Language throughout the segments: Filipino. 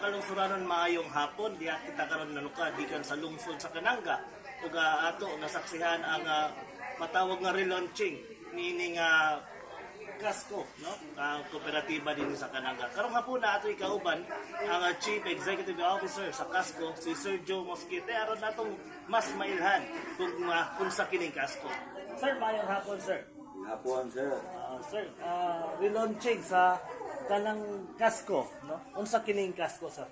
kalungsuranon maayong hapon diha kita karon naluka gikan sa lungsod sa Kananga ug ato nasaksihan ang matawag nga relaunching meaning Casco, no? Kooperatiba din sa Kananga. Karong hapon na ato ikauban ang Chief Executive Officer sa Casco, si Sir Joe Mosquite, aron natong mas mailhan kung unsa kining Casco. Sir, mayong hapon, sir. Hapon, sir. Sir, relaunching sa kanang Casco, no? Unsa kining Casco, sir?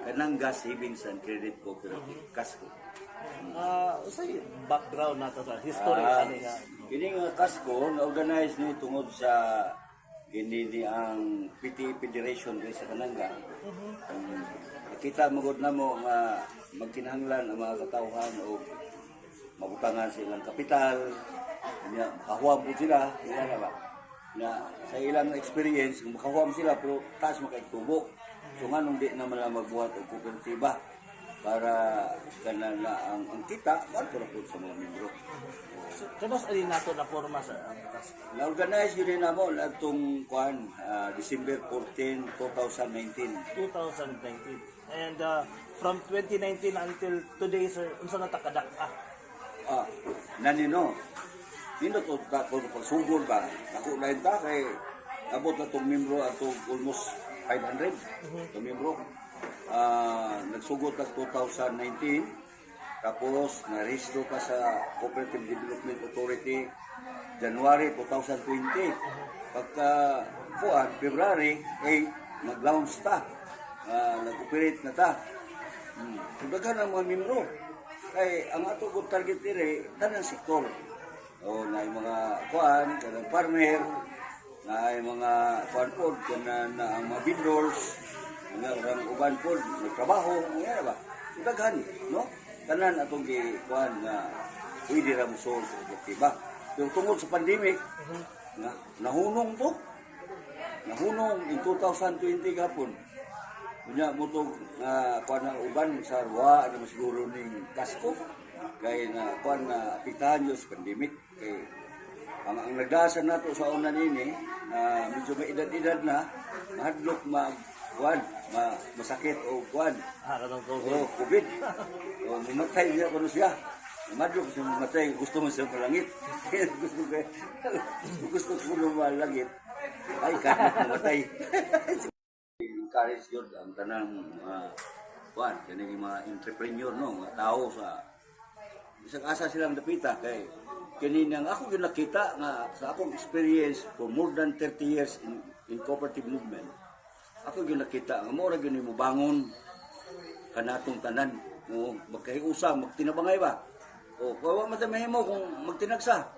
Kananga Savings and Credit Cooperative, Casco. Sa background nato sa history kaning Kini nga Casco na-organize ni tungod sa kini ang PT Federation sa Kananga. Kita magod na mo nga magkinahanglan ang mga katawhan o mabutangan silang kapital, makahuam po sila, ba? Na sa ilang experience, makahuam sila pero taas makaitubo. So nga nung di na mala magbuhat o kooperatiba para kana na ang kita, para po sa mga membro. So, kanos alin nato na forma sa Casco? Na-organize yun na mo itong December 14, 2019. 2019. And from 2019 until today, sir, unsa na takadak? Nanino, nino to kung pagsugod ba, ako na ta kay abot na itong membro atong almost 500 itong membro. Nagsugod na 2019, tapos na-restore pa sa Cooperative Development Authority January 2020. Pagka February, nag-launch ta, nag-operate na ta. Tudagan ang mga membro. Kay ang ato ko target dire tanang sektor. Na yung mga kanang farmer, na yung mga pod kanang ang mga vendors, nga orang uban pod nagtrabaho, nga ba? Tudagan, no? Tanan atong nga pwede ra mo solve diba? Pero tungod sa pandemic, nahunong to. Nahunong in 2020 gapon. Unya mo to na uban sa ruwa ano siguro ning Casco kay na na apektahan yo sa pandemic kay ang nagdasan nato sa una nini medyo may edad-edad na mahadlok masakit o COVID. Mamatay niya kuno siya. Madlok siya mamatay, gusto mo siya malangit. gusto ko malangit. Ay, kahit mamatay. Encourage yun ang tanang kaning mga entrepreneur, no? Mga tao sa isang asa silang dapita kay kini nang ako gyud nakita nga sa akong experience for more than 30 years in cooperative movement. Ako gyud nakita nga mo ra gyud mo bangon kanatong tanan, no? Magkahiusa, magtinabangay ba? O kawa madamay mo kung magtinagsa.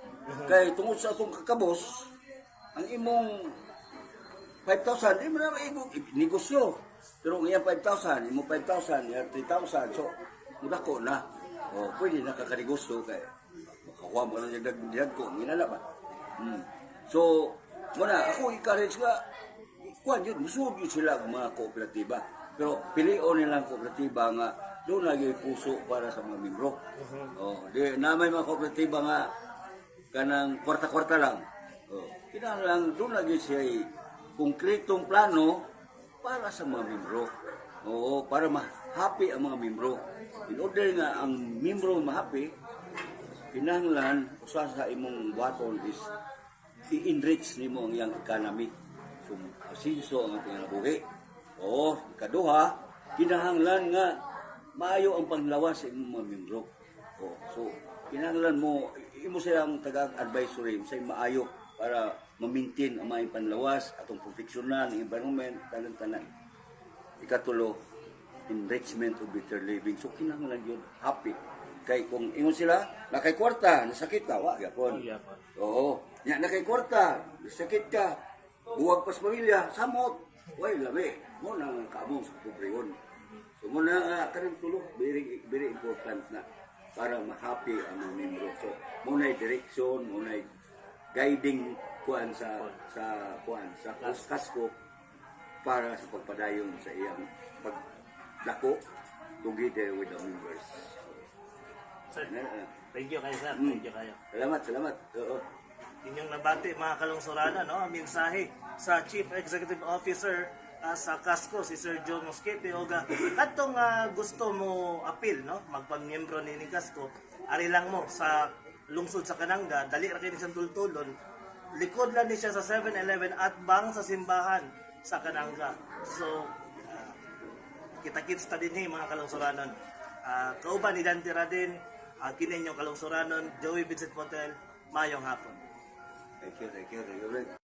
Kay tungod sa akong kakabos, ang imong 5,000, di mo na negosyo. Pero ngayon 5,000, imo 5,000, 3,000, so mudako na. O pwede na kakanegosyo kay makakuha mo na yung dagdag ko, ginala ba? So, muna, ako encourage nga, kuhan yun, musod yun sila mga kooperatiba. Pero pilion nilang kooperatiba nga, doon lagi puso para sa mga membro. Di na may mga kooperatiba nga, kanang kwarta-kwarta lang. Kinahanglan doon lagi siya konkretong plano para sa mga membro. Para ma-happy ang mga membro. In order nga ang membro ma-happy, kinahanglan usa sa imong baton is i-enrich nimo ang iyang economy. So, asinso ang ating buhi. Ikaduha, kinahanglan nga maayo ang panglawas sa imong mga membro. So, kinahanglan mo imo silang taga-advisory sa maayo para ma-maintain ang mga panlawas atong proteksyonan ng environment tanan-tanan. Ikatulo, enrichment of better living. So kinahanglan yun happy. Kay kung ingon sila nakay kwarta, nasakit ka, wa gyapon. Nya nakay kwarta, nasakit ka, buwag pas pamilya, samot. Way labi. Mo nang kaamong sa pobrehon. So mo na kaning tulo very important na para ma-happy ang mga membro. So munay direksyon, munay guiding kuan sa Casco para sa pagpadayon sa iyang pagdako together with the members. Sir, thank you kayo, sir. Thank you kayo. Salamat. Inyong nabati mga kalungsuranan, no? Ang mensahe sa Chief Executive Officer sa Casco si Sir Joe Mosquete o katong gusto mo appeal no magpamiyembro ni Casco ari lang mo sa lungsod sa Kananga dali ra kini siyang tultulon likod lang ni siya sa 7-Eleven at bang sa simbahan sa Kananga so kita-kits ta din mga kalungsuranon kauban ni Dante Radin kini inyong kalungsuranon Joey Vincent Motel mayong hapon. Thank you.